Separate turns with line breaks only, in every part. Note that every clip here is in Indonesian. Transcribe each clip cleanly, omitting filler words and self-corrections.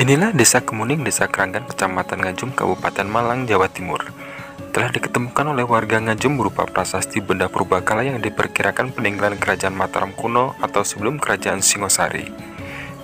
Inilah Desa Kemuning, Desa Keranggan, Kecamatan Ngajum, Kabupaten Malang, Jawa Timur. Telah diketemukan oleh warga Ngajum berupa prasasti benda purbakala yang diperkirakan peninggalan kerajaan Mataram kuno atau sebelum kerajaan Singosari.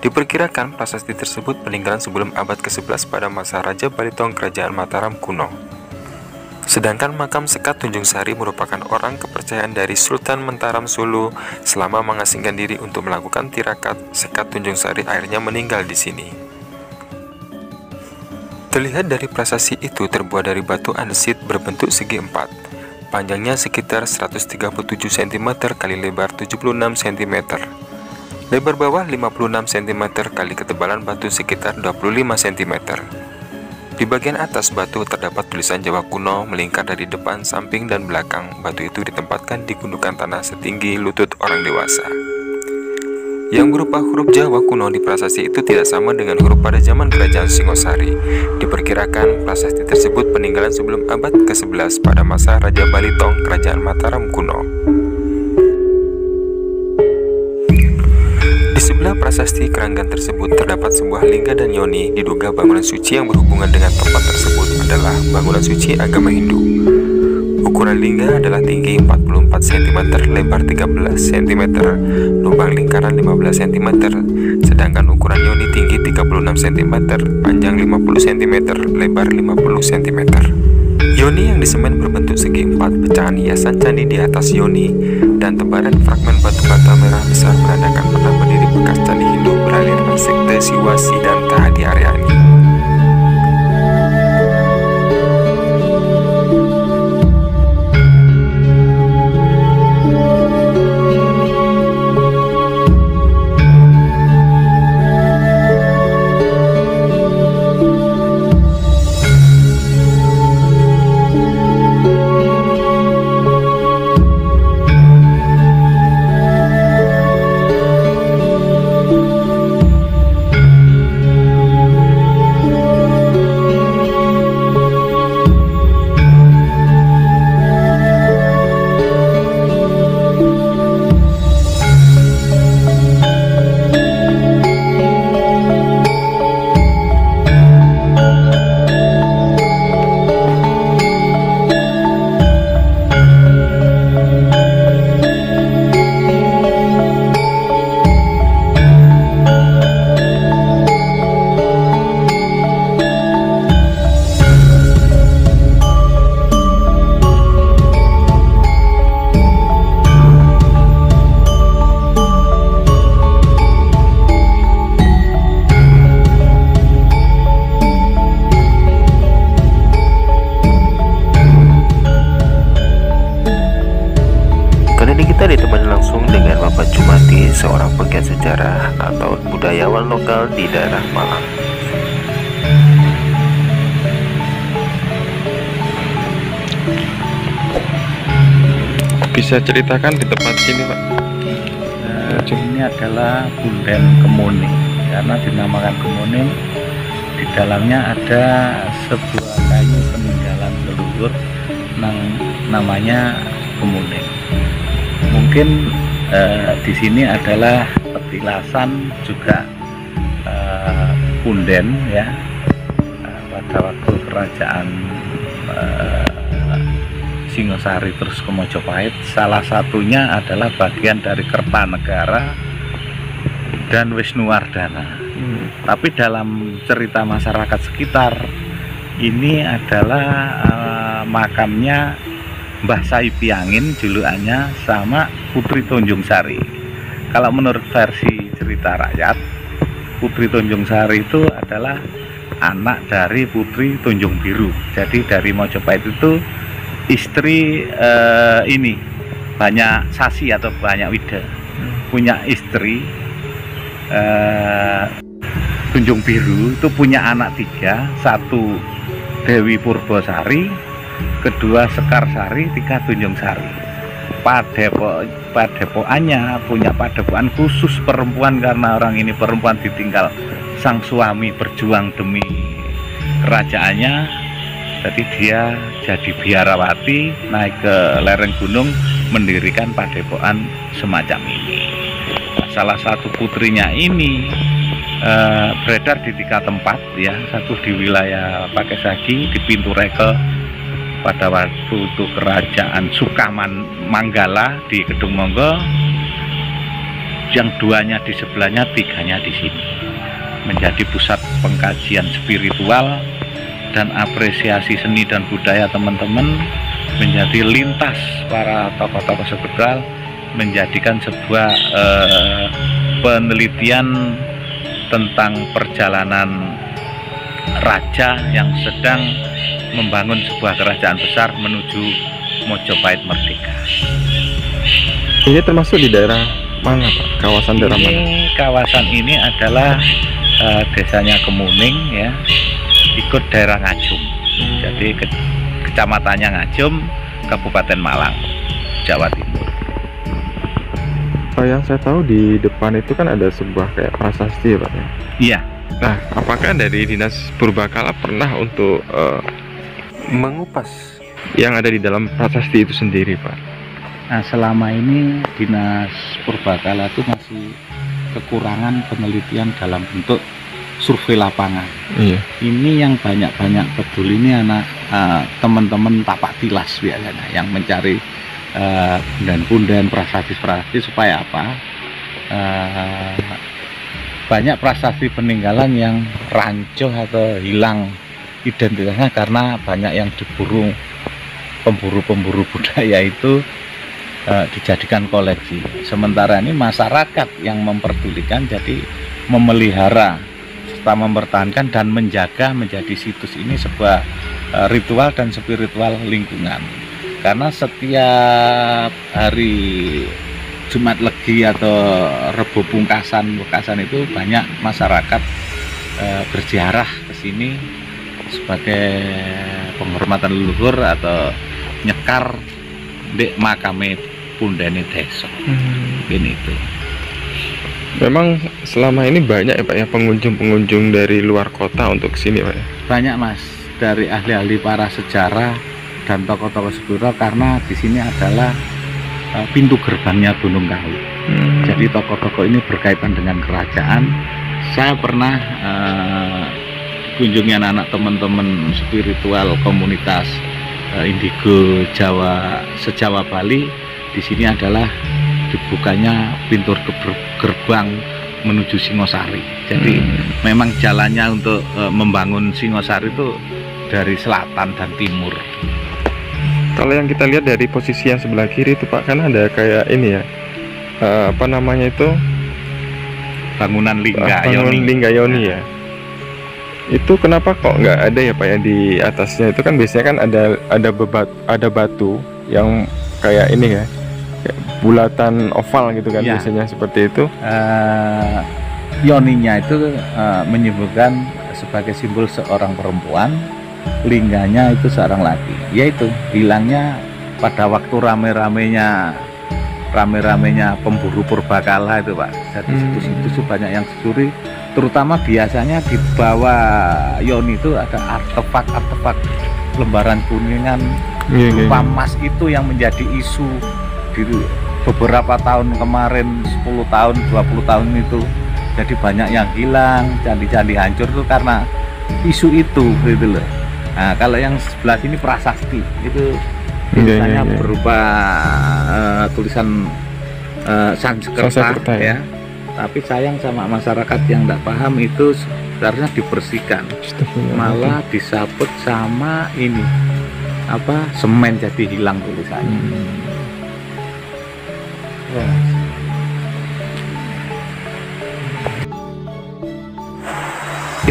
Diperkirakan prasasti tersebut peninggalan sebelum abad ke-11 pada masa Raja Balitong Kerajaan Mataram kuno. Sedangkan makam Sekat Tunjung Sari merupakan orang kepercayaan dari Sultan Mataram Sulu. Selama mengasingkan diri untuk melakukan tirakat, Sekat Tunjung Sari akhirnya meninggal di sini. Terlihat dari prasasti itu terbuat dari batu andesit berbentuk segi empat. Panjangnya sekitar 137 cm kali lebar 76 cm. Lebar bawah 56 cm kali ketebalan batu sekitar 25 cm. Di bagian atas batu terdapat tulisan Jawa kuno melingkar dari depan, samping, dan belakang. Batu itu ditempatkan di gundukan tanah setinggi lutut orang dewasa. Yang berupa huruf Jawa kuno di prasasti itu tidak sama dengan huruf pada zaman kerajaan Singosari. Diperkirakan prasasti tersebut peninggalan sebelum abad ke-11 pada masa Raja Balitong Kerajaan Mataram kuno. Di sebelah prasasti Keranggan tersebut terdapat sebuah lingga dan yoni. Diduga bangunan suci yang berhubungan dengan tempat tersebut adalah bangunan suci agama Hindu. Ukuran lingga adalah tinggi 44 cm, lebar 13 cm, lubang lingkaran 15 cm, sedangkan ukuran yoni tinggi 36 cm, panjang 50 cm, lebar 50 cm. Yoni yang disemen berbentuk segi empat, pecahan hiasan candi di atas yoni, dan tebaran fragmen batu bata merah besar menandakan pernah berdiri bekas candi Hindu beraliran sekte Siwasi dan Tahadi Aryani. Kita ditemani langsung dengan Bapak Jumati, seorang pegiat sejarah atau budayawan lokal di daerah Malang. Bisa ceritakan di tempat sini, Pak?
Ini adalah Punden Kemuning. Karena dinamakan Kemuning, di dalamnya ada sebuah kayu peninggalan leluhur namanya Kemuning. Mungkin di sini adalah petilasan juga punden ya, pada waktu kerajaan Singosari terus ke Mojopahit. Salah satunya adalah bagian dari Kertanegara dan Wisnuwardana. Tapi dalam cerita masyarakat sekitar, ini adalah makamnya Mbah Saipi Angin, julukannya, sama Putri Tunjung Sari. Kalau menurut versi cerita rakyat, Putri Tunjung Sari itu adalah anak dari Putri Tunjung Biru. Jadi dari Mojopahit itu istri ini banyak sasi atau banyak wida, punya istri Tunjung Biru itu punya anak tiga, satu Dewi Purbosari, kedua Sekarsari, tiga Tunjung Sari. Padepokannya punya padepokan khusus perempuan, karena orang ini perempuan ditinggal sang suami berjuang demi kerajaannya. Jadi dia jadi biarawati, naik ke lereng gunung mendirikan padepokan semacam ini. Nah, salah satu putrinya ini beredar di 3 tempat ya. Satu di wilayah Pakesagi, di Pintu Reke pada waktu itu Kerajaan Sukamanggala di Kedung Monggo, yang 2-nya di sebelahnya, 3-nya di sini, menjadi pusat pengkajian spiritual dan apresiasi seni dan budaya teman-teman, menjadi lintas para tokoh-tokoh spiritual, menjadikan sebuah penelitian tentang perjalanan raja yang sedang membangun sebuah kerajaan besar menuju Mojopahit merdeka.
Ini termasuk di daerah mana, Pak? Kawasan daerah mana?
Kawasan ini adalah desanya Kemuning ya, ikut daerah Ngajum. Jadi kecamatannya Ngajum, Kabupaten Malang, Jawa Timur.
Yang saya tahu di depan itu kan ada sebuah kayak prasasti ya, Pak ya?
Iya.
Nah, apakah dari Dinas Purbakala pernah untuk mengupas yang ada di dalam prasasti itu sendiri, Pak?
Nah, selama ini Dinas Purbakala itu masih kekurangan penelitian dalam bentuk survei lapangan.
Iya.
Ini yang banyak-banyak peduli ini anak teman-teman tapak tilas biasanya yang mencari punden-punden, prasasti-prasasti, supaya apa? Banyak prasasti peninggalan yang rancuh atau hilang identitasnya karena banyak yang diburu pemburu-pemburu budaya itu dijadikan koleksi. Sementara ini masyarakat yang memperdulikan, jadi memelihara serta mempertahankan dan menjaga menjadi situs ini sebuah ritual dan spiritual lingkungan. Karena setiap hari Jumat Legi atau Rebo Pungkasan itu banyak masyarakat berziarah ke sini sebagai penghormatan leluhur atau nyekar di makame pundene desa. Ini itu.
Memang selama ini banyak ya, Pak ya, pengunjung-pengunjung dari luar kota untuk sini, Pak ya?
Banyak, Mas, dari ahli-ahli para sejarah dan tokoh-tokoh spiritual, karena di sini adalah pintu gerbangnya Gunung Kawi. Jadi tokoh-tokoh ini berkaitan dengan kerajaan. Saya pernah kunjungi anak-anak teman-teman spiritual komunitas Indigo Jawa sejawa Bali. Di sini adalah dibukanya pintu gerbang menuju Singosari. Jadi memang jalannya untuk membangun Singosari itu dari selatan dan timur.
Kalau yang kita lihat dari posisi yang sebelah kiri itu, Pak, kan ada kayak ini ya, apa namanya itu,
bangunan
Linggayoni ya. Itu kenapa kok nggak ada ya, Pak ya, di atasnya? Itu kan biasanya kan ada batu yang kayak ini ya, kayak bulatan oval gitu kan ya. Biasanya seperti itu.
Yoninya itu menyebutkan sebagai simbol seorang perempuan, lingganya itu seorang laki. Yaitu hilangnya pada waktu rame-ramenya pemburu purbakala itu, Pak. Jadi situs-situs banyak yang dicuri, terutama biasanya di bawah Yoni itu ada artefak lembaran kuningan berupa emas itu yang menjadi isu di beberapa tahun kemarin, 10 tahun 20 tahun itu. Jadi banyak yang hilang, candi-candi hancur itu karena isu itu gitu loh. Nah, kalau yang sebelah sini prasasti itu tulisannya berupa tulisan Sanskerta ya. Tapi sayang sama masyarakat yang tidak paham, itu seharusnya dibersihkan, malah disabut sama ini apa, semen, jadi hilang tulisannya.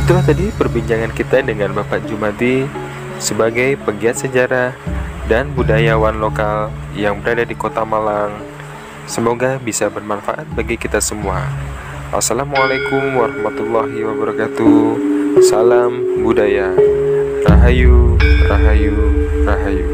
Itulah tadi perbincangan kita dengan Bapak Jumadi sebagai pegiat sejarah dan budayawan lokal yang berada di Kota Malang. Semoga bisa bermanfaat bagi kita semua. Assalamualaikum warahmatullahi wabarakatuh. Salam budaya. Rahayu, rahayu, rahayu.